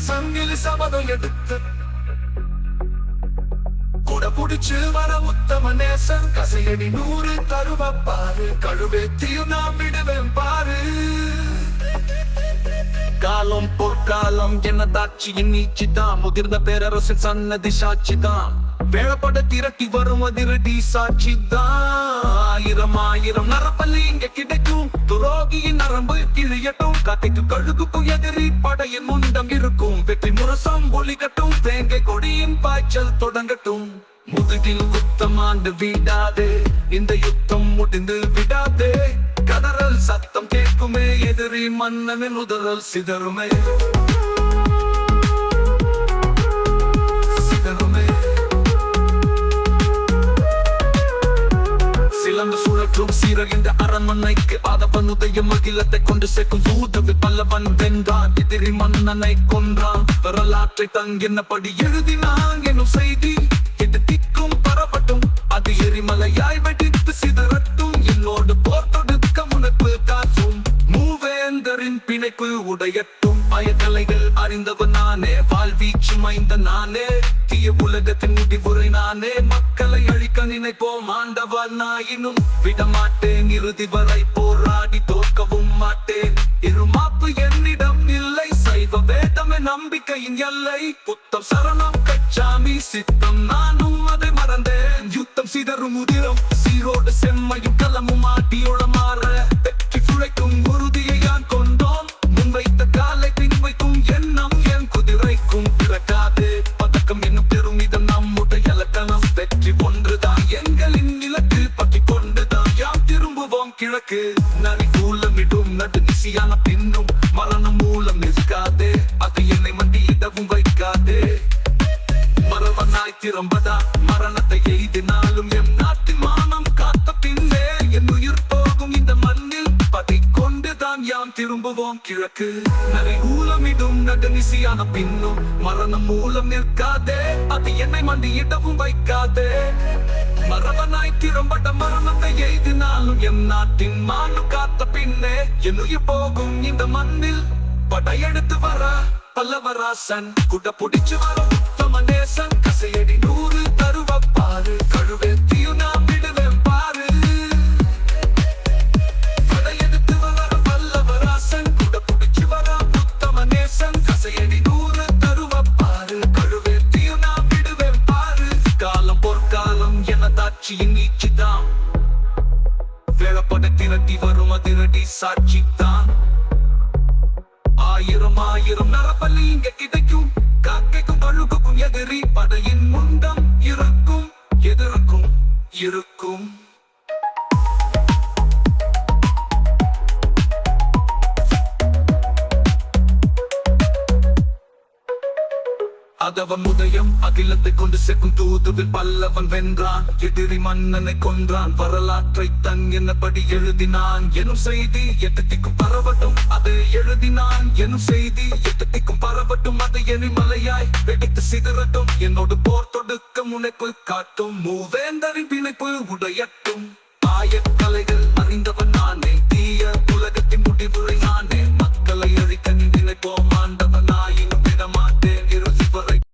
சங்கிலி சபதம் எடுத்து கூட புடிச்சு வர உத்தம நேசன் கசையடி 100 தருவப்பாரு கழுவேத்தியும் நான் விடுவேன் பாரு காலம் பொற்காலம் என்னதாட்சியின் நீச்சிதான் முதிர்ந்த பேரரசின் சன்னதி சாட்சிதான் வேளப்பட திரட்டி வரும் அதிரடி சாட்சிதான் ஆயிரம் நரப்பள்ளி இங்க கிடைக்கும் துரோகியின் நரம்பு கிழியட்டும் காத்திட்டு கழுகுக்கும் எதிரி படையின் முண்டம் இருக்கும் வெற்றி முரசம் ஒளிகட்டும் தேங்கை கொடியின் பாய்ச்சல் தொடங்கட்டும் முதுகில் குத்தமாண்டு விடாதே இந்த யுத்தம் முடிந்து விடாதே கதறல் சத்தம் கேட்குமே எதிரி மன்னனின் உதறல் சிதறுமே சிலந்து சுழற்றும் சீரகின்ற அரண்மனைக்கு ஆதவன் உதயம் அகிலத்தை கொண்டு சேர்க்கும் தூதவில் பல்லவன் வென்றான் எதிரி மன்னனை கொன்றான் வரலாற்றை தங்கினபடி எழுதினான் எனும் செய்தி இது திக்கும் பரவட்டும் அது எரிமலையாய் வெடித்து சிதறட்டும் என்னோடு போர் தொடுக்க முனைப்பு காற்றும் மூவேந்தரின் பிணைப்பு உடையட்டும் பயக்கலைகள் அறிந்தவன் நானே வாழ்வீச்சு மைந்த நானே தீய உலகத்தின் முடிவுரை நானே மக்களை அழிக்க நினைப்போம் ஆண்டவன் நாயினும் விடமாட்டேன் இறுதி வரை போராடி தோற்கவும் மாட்டேன் இருமாப்பு என்னிடம் இல்லை சைவ வேதமே நம்பிக்கையின் எல்லை புத்தம் சரணம் கச்சாமி சித்தம் நானும் அதை மறந்தேன் யுத்தம் சிதறும் உதிரம் சீரோடு செம்மையும் கலமும் ஆட்டியோட மாற வெற்றி சுழைக்கும் உறுதியை யான் கொண்டோம் முன்வைத்த காலை பின்வைக்கும் எண்ணம் என் குதிரைக்கும் பிறக்காது பதக்கம் என்னும் பெருமிதம் நம்முடைய இலக்கணம் வெற்றி ஒன்றுதான் எங்களின் இலக்கு பற்றி கொண்டுதான் யாம் திரும்புவோம் கிழக்கு நரி கூலமிடும் நடு நிசியான பின்னும் மரணம் மூலம் நிற்காதே அது என்னை மண்டியிடவும் வைக்காதே மரவனாய் திரும்பதா மரணத்தை எய்தினாலும் எம் நாட்டின் மானம் காத்த பின்னே என் உயிர் போகும் இந்த மண்ணில் பதி கொண்டுதான் யாம் திரும்புவோம் கிழக்கு நரி கூலமிடும் நடு நிசியான பின்னும் மரணம் மூலம் நிற்காதே அது என்னை மண்டியிடவும் வைக்காதே மரவனாய் திரும்பட மரணத்தை எய்தினாலும் எம் நாட்டின் மானம் காத்த பின்னே என் உயிர் போகும் இந்த மண்ணில் படையெடுத்து வர பல்லவராசன் குட புடிச்சு வர உத்தம நேசன் கசையடி 100 தருவப்பாரு கழுவேத்தியும் நான் விடுவேன் பாரு படையெடுத்து வர பல்லவராசன் குட புடிச்சு வர உத்தம நேசன் கசையடி 100 தருவப்பாரு கழுவேத்தியும் நான் விடுவேன் பாரு காலம் பொற்காலம் எனதாட்சியின் நீச்சிதான் வேளப்பட திரட்டி வரும் அதிரடி சாட்சிதான் ஆயிரம் நரப்பள்ளி இங்க கிடைக்கும் காக்கைக்கும் கழுகுக்கும் எதிரி படையின் முண்டம் இருக்கும் இருக்கும் அதவன் உதயம் அகிலத்தை கொண்டு சேர்க்கும் தூதுவில் பல்லவன் வென்றான் எதிரி மன்னனை கொன்றான் வரலாற்றை தங்கினபடி எழுதினான் எனும் செய்தி எட்டத்திக்கும் பரவட்டும் அது எழுதினான் எனும் செய்தி எட்டத்திக்கும் பரவட்டும் அது எரிமலையாய் வெடித்து சிதறட்டும் என்னோடு போர் தொடுக்க முனைப்பு காட்டும் மூவேந்தரின் பிணைப்பு உடையட்டும் ஆயக்கலைகள் அறிந்தவன்